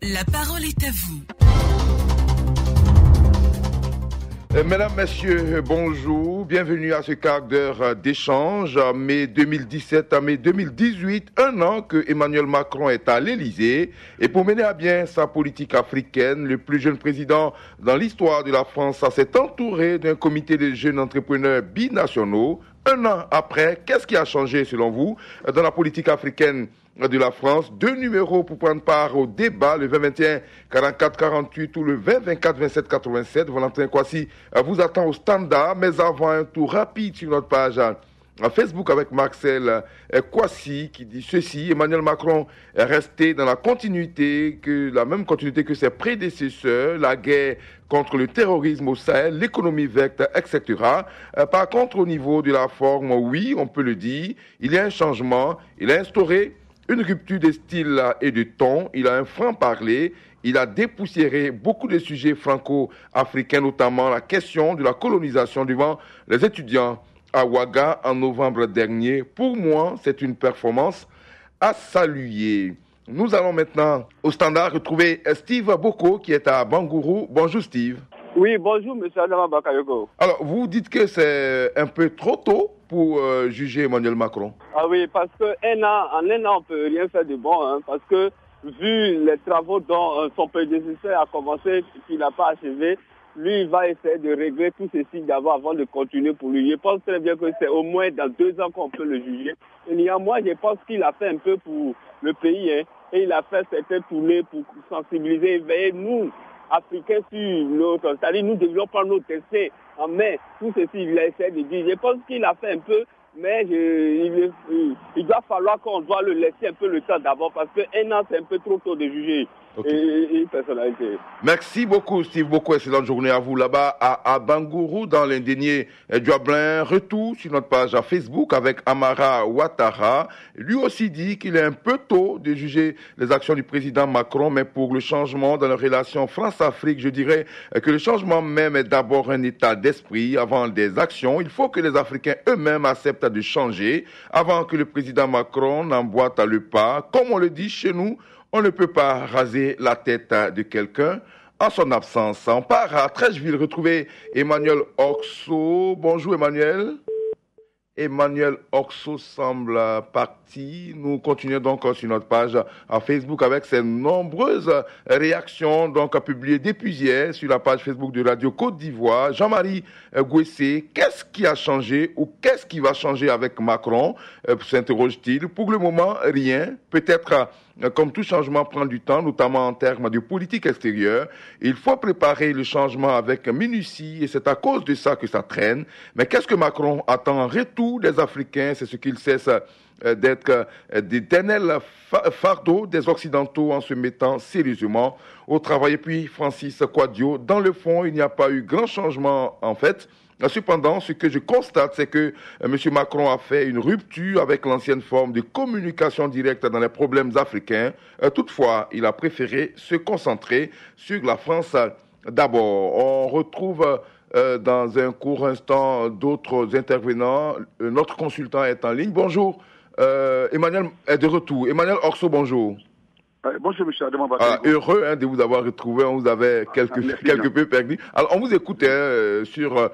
La parole est à vous. Mesdames, Messieurs, bonjour. Bienvenue à ce quart d'heure d'échange. Mai 2017 à mai 2018, un an que Emmanuel Macron est à l'Élysée. Et pour mener à bien sa politique africaine, le plus jeune président dans l'histoire de la France s'est entouré d'un comité de jeunes entrepreneurs binationaux. Un an après, qu'est-ce qui a changé selon vous dans la politique africaine de la France? Deux numéros pour prendre part au débat, le 20-21 44-48 ou le 20-24 27-87. Valentin Kwasi vous attend au standard, mais avant un tour rapide sur notre page Facebook avec Marcel Kwasi qui dit ceci: Emmanuel Macron est resté dans la même continuité que ses prédécesseurs, la guerre contre le terrorisme au Sahel, l'économie verte, etc. Par contre, au niveau de la forme, oui, on peut le dire, il y a un changement, il a instauré une rupture de style et de ton, il a un franc-parler, il a dépoussiéré beaucoup de sujets franco-africains, notamment la question de la colonisation devant les étudiants à Ouaga en novembre dernier. Pour moi, c'est une performance à saluer. Nous allons maintenant au standard retrouver Steve Boko qui est à Bangourou. Bonjour Steve. Oui, bonjour monsieur Adama Bakayoko. Alors, vous dites que c'est un peu trop tôt pour juger Emmanuel Macron. Ah oui, parce qu'en un an, on ne peut rien faire de bon, parce que vu les travaux dont son prédécesseur a commencé, qu'il n'a pas achevé, lui, il va essayer de régler tous ces signes d'avant avant de continuer pour lui. Je pense très bien que c'est au moins dans 2 ans qu'on peut le juger. Et néanmoins, je pense qu'il a fait un peu pour le pays, et il a fait certaines tournées pour sensibiliser, éveiller nous, Africains, sur l'autre. C'est-à-dire, nous devions prendre notre destin en main. Tout ceci, il a essayé de dire. Je pense qu'il a fait un peu, mais il doit falloir qu'on doit le laisser un peu le temps d'abord, parce qu'un an, c'est un peu trop tôt de juger. Okay. Une personnalité. Merci beaucoup Steve, beaucoup excellente journée à vous là-bas à Bangourou dans l'indénié Duablin. Retour sur notre page à Facebook avec Amara Ouattara. Lui aussi dit qu'il est un peu tôt de juger les actions du président Macron, mais pour le changement dans la relation France-Afrique, je dirais que le changement même est d'abord un état d'esprit avant des actions. Il faut que les Africains eux-mêmes acceptent de changer avant que le président Macron n'emboîte le pas. Comme on le dit chez nous, on ne peut pas raser la tête de quelqu'un en son absence. On part à Trècheville retrouver Emmanuel Oxo. Bonjour Emmanuel. Emmanuel Oxo semble parti. Nous continuons donc sur notre page à Facebook avec ces nombreuses réactions donc publiées depuis hier sur la page Facebook de Radio Côte d'Ivoire. Jean-Marie Gouessé, qu'est-ce qui a changé ou qu'est-ce qui va changer avec Macron, s'interroge-t-il. Pour le moment, rien. Peut-être comme tout changement prend du temps, notamment en termes de politique extérieure. Il faut préparer le changement avec minutie et c'est à cause de ça que ça traîne. Mais qu'est-ce que Macron attend en retour des Africains? C'est ce qu'il cesse d'être d'éternels fardeaux des Occidentaux en se mettant sérieusement au travail. Et puis Francis Quadio, dans le fond, il n'y a pas eu grand changement en fait. Cependant, ce que je constate, c'est que M. Macron a fait une rupture avec l'ancienne forme de communication directe dans les problèmes africains. Toutefois, il a préféré se concentrer sur la France d'abord. On retrouve dans un court instant d'autres intervenants. Notre consultant est en ligne. Bonjour, Emmanuel est de retour. Emmanuel Orso, bonjour. Bonjour, M. Adama Bakayoko. Heureux de vous avoir retrouvé, on vous avait quelque peu perdu. Alors, on vous écoute sur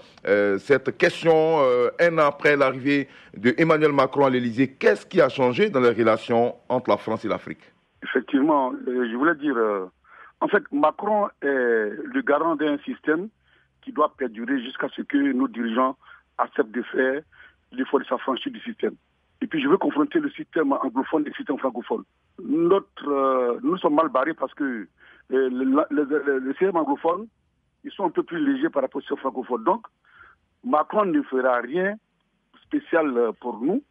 cette question, un an après l'arrivée de Emmanuel Macron à l'Élysée. Qu'est-ce qui a changé dans les relations entre la France et l'Afrique? Effectivement, je voulais dire, en fait, Macron est le garant d'un système qui doit perdurer jusqu'à ce que nos dirigeants acceptent de faire l'effort de s'affranchir du système. Et puis je veux confronter le système anglophone et le système francophone. Nous sommes mal barrés parce que le système anglophone, ils sont un peu plus légers par rapport au système francophone. Donc, Macron ne fera rien spécial pour nous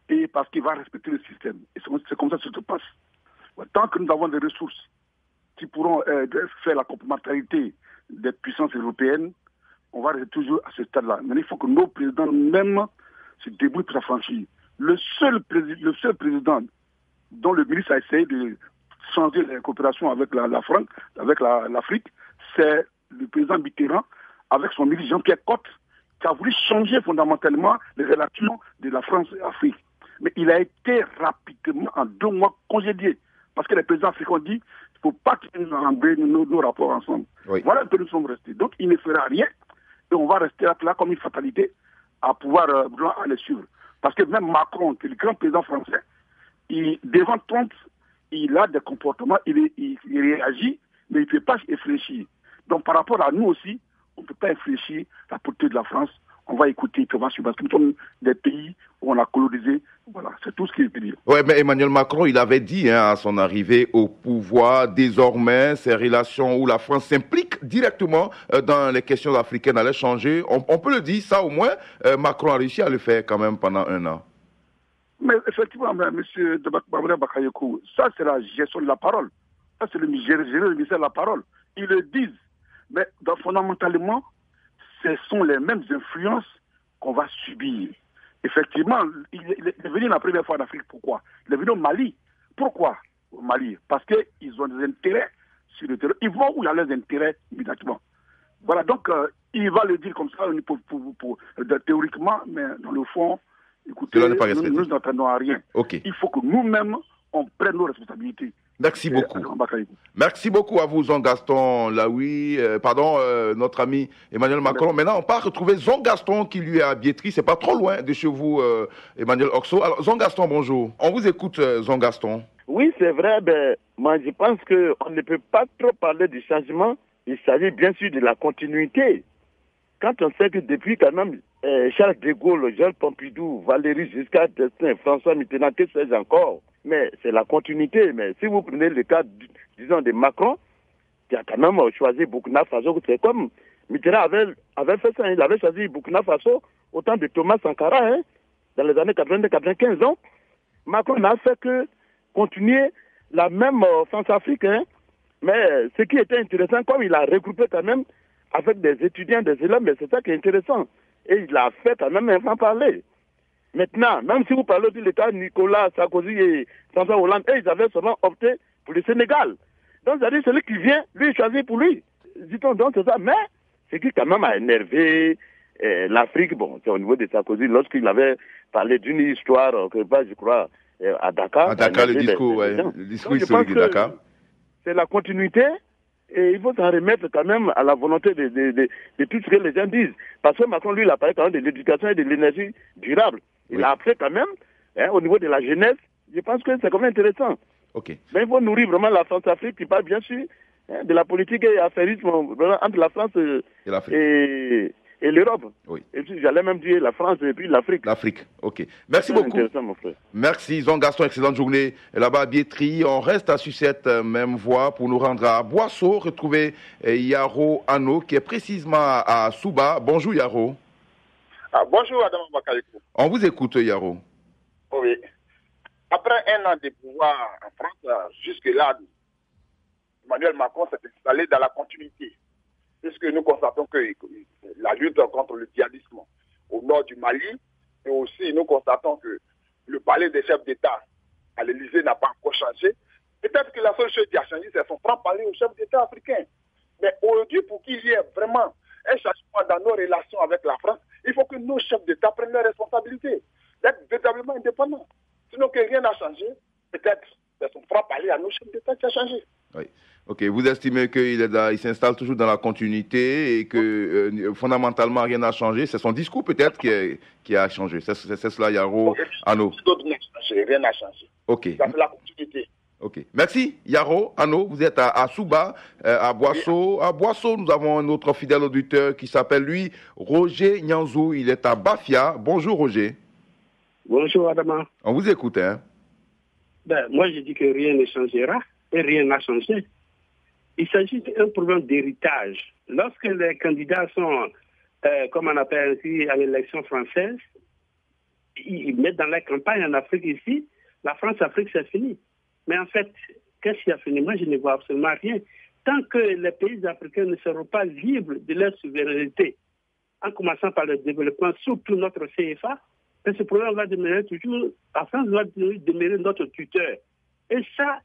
et parce qu'il va respecter le système. Et c'est comme ça que ça se passe. Tant que nous avons des ressources qui pourront faire la complémentarité des puissances européennes, on va rester toujours à ce stade-là. Mais il faut que nos présidents même se débrouillent pour s'affranchir. Le seul président dont le ministre a essayé de changer les coopérations avec l'Afrique, c'est le président Mitterrand avec son ministre Jean-Pierre Cotte, qui a voulu changer fondamentalement les relations de la France et l'Afrique. Mais il a été rapidement, en 2 mois, congédié. Parce que les présidents africains ont dit, ne faut pas qu'ils nous embrouillent nos rapports ensemble. Oui. Voilà que nous sommes restés. Donc il ne fera rien et on va rester là comme une fatalité à pouvoir aller suivre. Parce que même Macron, qui est le grand président français, devant Trump, il a des comportements, il réagit, mais il ne peut pas réfléchir. Donc par rapport à nous aussi, on ne peut pas réfléchir la politique de la France. On va écouter, on va suivre. Parce que nous sommes des pays où on a colonisé. Voilà, c'est tout ce qu'il veut dire. Oui, mais Emmanuel Macron, il avait dit à son arrivée au pouvoir, désormais, ces relations où la France s'implique directement dans les questions africaines allaient changer. On peut le dire, ça au moins, Macron a réussi à le faire quand même pendant 1 an. Mais effectivement, M. Bakayekou, ça c'est la gestion de la parole. Ça c'est le ministère de la parole. Ils le disent. Mais fondamentalement, ce sont les mêmes influences qu'on va subir. Effectivement, il est venu la première fois en Afrique. Pourquoi? Il est venu au Mali. Pourquoi au Mali? Parce qu'ils ont des intérêts sur le terrain. Ils vont où il y a leurs intérêts immédiatement. Voilà, donc il va le dire comme ça théoriquement, mais dans le fond, écoutez, nous n'entendons à rien. Okay. Il faut que nous-mêmes, on prenne nos responsabilités. Merci beaucoup. Merci beaucoup à vous, Jean-Gaston Laoui, notre ami Emmanuel Macron. Maintenant, on part retrouver Jean-Gaston qui lui est à Biétry. C'est pas trop loin de chez vous, Emmanuel Oxo. Alors, Jean-Gaston, bonjour. On vous écoute, Jean-Gaston. Oui, c'est vrai. Moi, je pense qu'on ne peut pas trop parler du changement. Il s'agit bien sûr de la continuité. Quand on sait que depuis quand même Charles de Gaulle, Georges Pompidou, Valéry Giscard d'Estaing, François Mitterrand, que sais-je encore. Mais c'est la continuité. Mais si vous prenez le cas, disons, de Macron, qui a quand même choisi Burkina Faso, c'est comme Mitterrand avait fait ça. Il avait choisi Burkina Faso au temps de Thomas Sankara, dans les années 80-95 ans. Macron n'a fait que continuer la même France-Afrique. Mais ce qui était intéressant, comme il a regroupé quand même avec des étudiants, des élèves, mais c'est ça qui est intéressant. Et il a fait quand même en parler. Maintenant, même si vous parlez de l'État, Nicolas Sarkozy et François Hollande, ils avaient seulement opté pour le Sénégal. Donc, c'est-à-dire celui qui vient, lui, choisir pour lui. Dit-on donc, c'est ça. Mais ce qui quand même a énervé l'Afrique, bon, c'est au niveau de Sarkozy, lorsqu'il avait parlé d'une histoire, je crois, à Dakar. À Dakar, le discours historique de Dakar. C'est la continuité. Et il faut s'en remettre quand même à la volonté de tout ce que les gens disent. Parce que Macron, lui, il a parlé quand même de l'éducation et de l'énergie durable. Il a appris quand même, au niveau de la jeunesse, je pense que c'est quand même intéressant. Okay. Mais il faut nourrir vraiment la France-Afrique qui parle bien sûr de la politique et affairisme entre la France et l'Europe. Oui. Et puis j'allais même dire la France et puis l'Afrique. L'Afrique, ok. Merci beaucoup. Mon frère. Merci Jean-Gaston, excellente journée. Là-bas à Biétry, on reste sur cette même voie pour nous rendre à Boisseau, retrouver Yaro Ano qui est précisément à Souba. Bonjour Yaro. Bonjour Adam Bakayekou. On vous écoute Yaro. Oui. Après 1 an de pouvoir en France, jusque-là, Emmanuel Macron s'est installé dans la continuité. Puisque nous constatons que la lutte contre le djihadisme au nord du Mali, et aussi nous constatons que le palais des chefs d'État à l'Élysée n'a pas encore changé. Peut-être que la seule chose qui a changé, c'est son franc palais aux chefs d'État africains. Mais aujourd'hui, pour qu'il y ait vraiment un changement dans nos relations avec la France, il faut que nos chefs d'État prennent leurs responsabilités, d'être véritablement indépendants. Sinon que rien n'a changé, peut-être c'est son franc palais à nos chefs d'État qui a changé. Oui. Ok, vous estimez qu'il s'installe toujours dans la continuité et que fondamentalement rien n'a changé. C'est son discours peut-être qui a changé. C'est cela, Yaro Ano. Rien n'a changé. Ok. C'est la continuité. Ok. Merci, Yaro Ano. Vous êtes à Souba, à Boisseau. À Boisseau, nous avons un autre fidèle auditeur qui s'appelle, lui, Roger Nyanzou. Il est à Bafia. Bonjour, Roger. Bonjour, Adama. On vous écoute, hein. Moi, je dis que rien ne changera et rien n'a changé. Il s'agit d'un problème d'héritage. Lorsque les candidats sont, comme on appelle ici, à l'élection française, ils mettent dans la campagne en Afrique ici, la France-Afrique, c'est fini. Mais en fait, qu'est-ce qui a fini? Moi, je ne vois absolument rien. Tant que les pays africains ne seront pas libres de leur souveraineté, en commençant par le développement, surtout notre CFA, ce problème va demeurer toujours, la France va demeurer notre tuteur. Et ça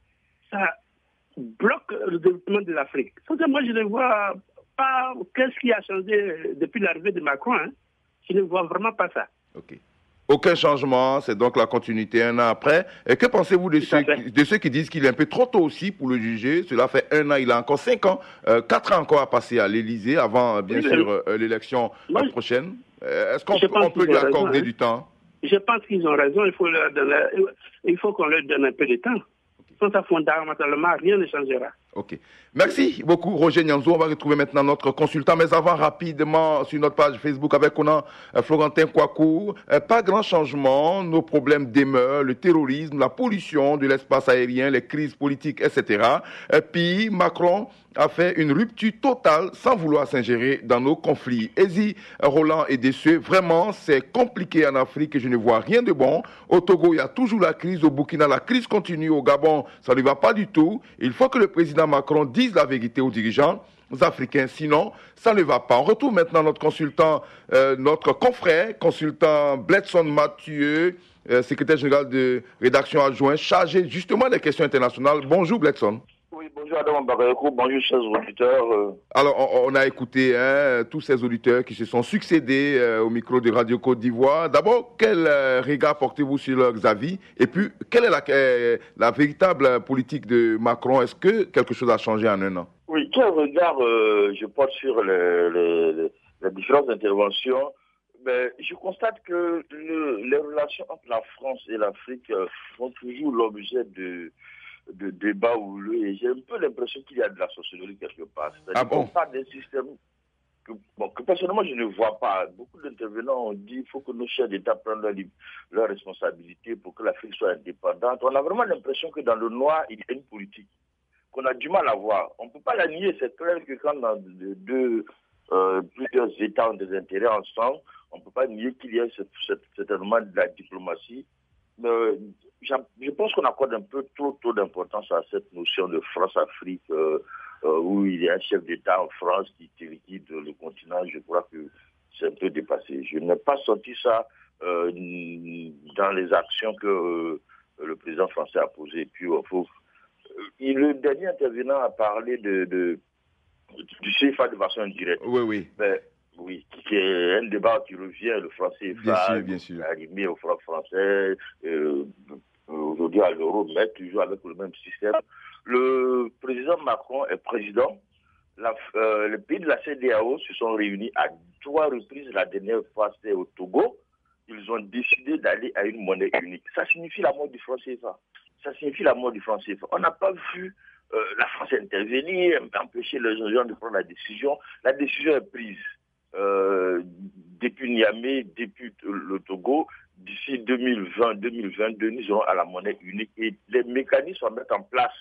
bloque le développement de l'Afrique. Moi, je ne vois pas qu'est-ce qui a changé depuis l'arrivée de Macron. Je ne vois vraiment pas ça. Ok. Aucun changement, c'est donc la continuité un an après. Et que pensez-vous de ceux qui disent qu'il est un peu trop tôt aussi pour le juger? Cela fait un an, il a encore 5 ans, 4 ans encore à passer à l'Élysée avant, bien sûr, l'élection prochaine. Est-ce qu'on peut lui accorder du temps? Je pense qu'ils ont raison, il faut qu'on leur donne un peu de temps. Sans ça, fondamentalement, rien ne changera. Ok. Merci beaucoup, Roger Nyanzo. On va retrouver maintenant notre consultant. Mais avant, rapidement, sur notre page Facebook avec Florentin Kouakou. Pas grand changement. Nos problèmes demeurent. Le terrorisme, la pollution de l'espace aérien, les crises politiques, etc. Puis, Macron a fait une rupture totale sans vouloir s'ingérer dans nos conflits. Ezi Roland est déçu. Vraiment, c'est compliqué en Afrique et je ne vois rien de bon. Au Togo, il y a toujours la crise. Au Burkina, la crise continue. Au Gabon, ça ne va pas du tout. Il faut que le président Macron dise la vérité aux dirigeants africains, sinon ça ne va pas. On retrouve maintenant notre consultant, notre confrère, consultant Bledson Mathieu, secrétaire général de rédaction adjoint, chargé justement des questions internationales. Bonjour Bledson. Oui, bonjour Adam Barakou, bonjour chers auditeurs. Alors, on a écouté tous ces auditeurs qui se sont succédés au micro de Radio Côte d'Ivoire. D'abord, quel regard portez-vous sur leurs avis? Et puis, quelle est la véritable politique de Macron? Est-ce que quelque chose a changé en un an? Oui, quel regard je porte sur les différentes interventions? Ben, je constate que les relations entre la France et l'Afrique font toujours l'objet de débats houleux et j'ai un peu l'impression qu'il y a de la sociologie quelque part. C'est-à-dire qu'on parle d'un système que personnellement je ne vois pas. Beaucoup d'intervenants ont dit qu'il faut que nos chefs d'État prennent leurs responsabilités pour que l'Afrique soit indépendante. On a vraiment l'impression que dans le noir, il y a une politique qu'on a du mal à voir. On ne peut pas la nier. C'est clair que quand dans plusieurs États ont des intérêts ensemble, on ne peut pas nier qu'il y a cet élément de la diplomatie. Je pense qu'on accorde un peu trop d'importance à cette notion de France-Afrique, où il y a un chef d'État en France qui liquide le continent. Je crois que c'est un peu dépassé. Je n'ai pas senti ça dans les actions que le président français a posées. Puis, le dernier intervenant a parlé du CFA de façon indirecte. Oui. Mais, oui, c'est un débat qui revient, le franc CFA, arrivé au franc français, aujourd'hui à l'euro, mais toujours avec le même système. Le président Macron est président. Les pays de la CEDEAO se sont réunis à 3 reprises. La dernière fois, c'était au Togo. Ils ont décidé d'aller à une monnaie unique. Ça signifie la mort du franc CFA. On n'a pas vu la France intervenir, empêcher les gens de prendre la décision. La décision est prise. Depuis Niamey, depuis le Togo, d'ici 2020-2022, nous serons à la monnaie unique et les mécanismes à mettre en place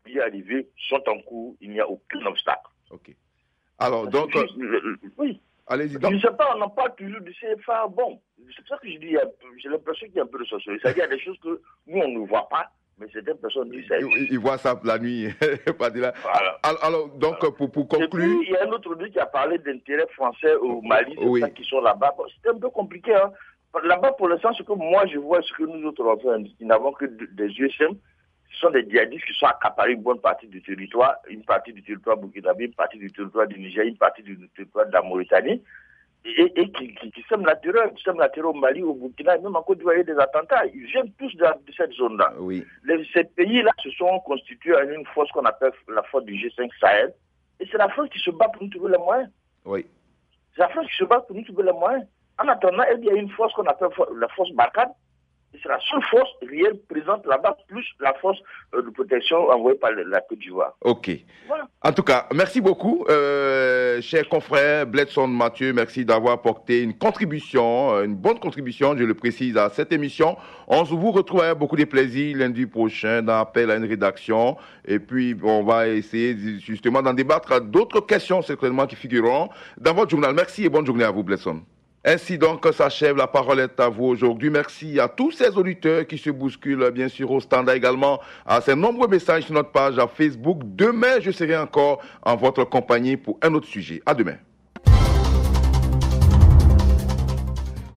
pour y arriver sont en cours, il n'y a aucun obstacle. Ok. Alors, donc... oui. Allez-y. Je ne sais pas, on en parle toujours du CFA. Bon, c'est ça que je dis, j'ai l'impression qu'il y a un peu de sociologie. C'est-à-dire qu'il y a des choses que nous, on ne voit pas, mais certaines personnes disent ça. Ils voient ça la nuit. Voilà. Alors, donc, pour conclure... Et puis, il y a un autre qui a parlé d'intérêts français au Mali, ceux qui sont là-bas. Bon, c'était un peu compliqué. Hein. Là-bas, pour l'instant, ce que moi, je vois, ce que nous autres, nous n'avons que des USM. Ce sont des djihadistes qui sont accaparés une bonne partie du territoire, une partie du territoire burkinabé, une partie du territoire du Niger, une partie du territoire de la Mauritanie, et qui sèment la terreur, au Mali, au Burkina, et même en Côte d'Ivoire, il y a des attentats. Ils viennent tous de cette zone-là. Oui. Ces pays-là se sont constitués en une force qu'on appelle la force du G5 Sahel, et c'est la France qui se bat pour nous trouver les moyens. Oui. C'est la France qui se bat pour nous trouver les moyens. En attendant, il y a une force qu'on appelle la force Barkhane. C'est la seule force réelle présente là-bas, plus la force de protection envoyée par la Côte d'Ivoire. Ok. Voilà. En tout cas, merci beaucoup, cher confrère Bledson Mathieu. Merci d'avoir apporté une bonne contribution, je le précise, à cette émission. On vous retrouve avec beaucoup de plaisir lundi prochain dans Appel à une rédaction. Et puis, on va essayer justement d'en débattre à d'autres questions certainement qui figureront dans votre journal. Merci et bonne journée à vous, Bledson. Ainsi donc s'achève, la parole est à vous aujourd'hui. Merci à tous ces auditeurs qui se bousculent, bien sûr, au standard également, à ces nombreux messages sur notre page à Facebook. Demain, je serai encore en votre compagnie pour un autre sujet. À demain.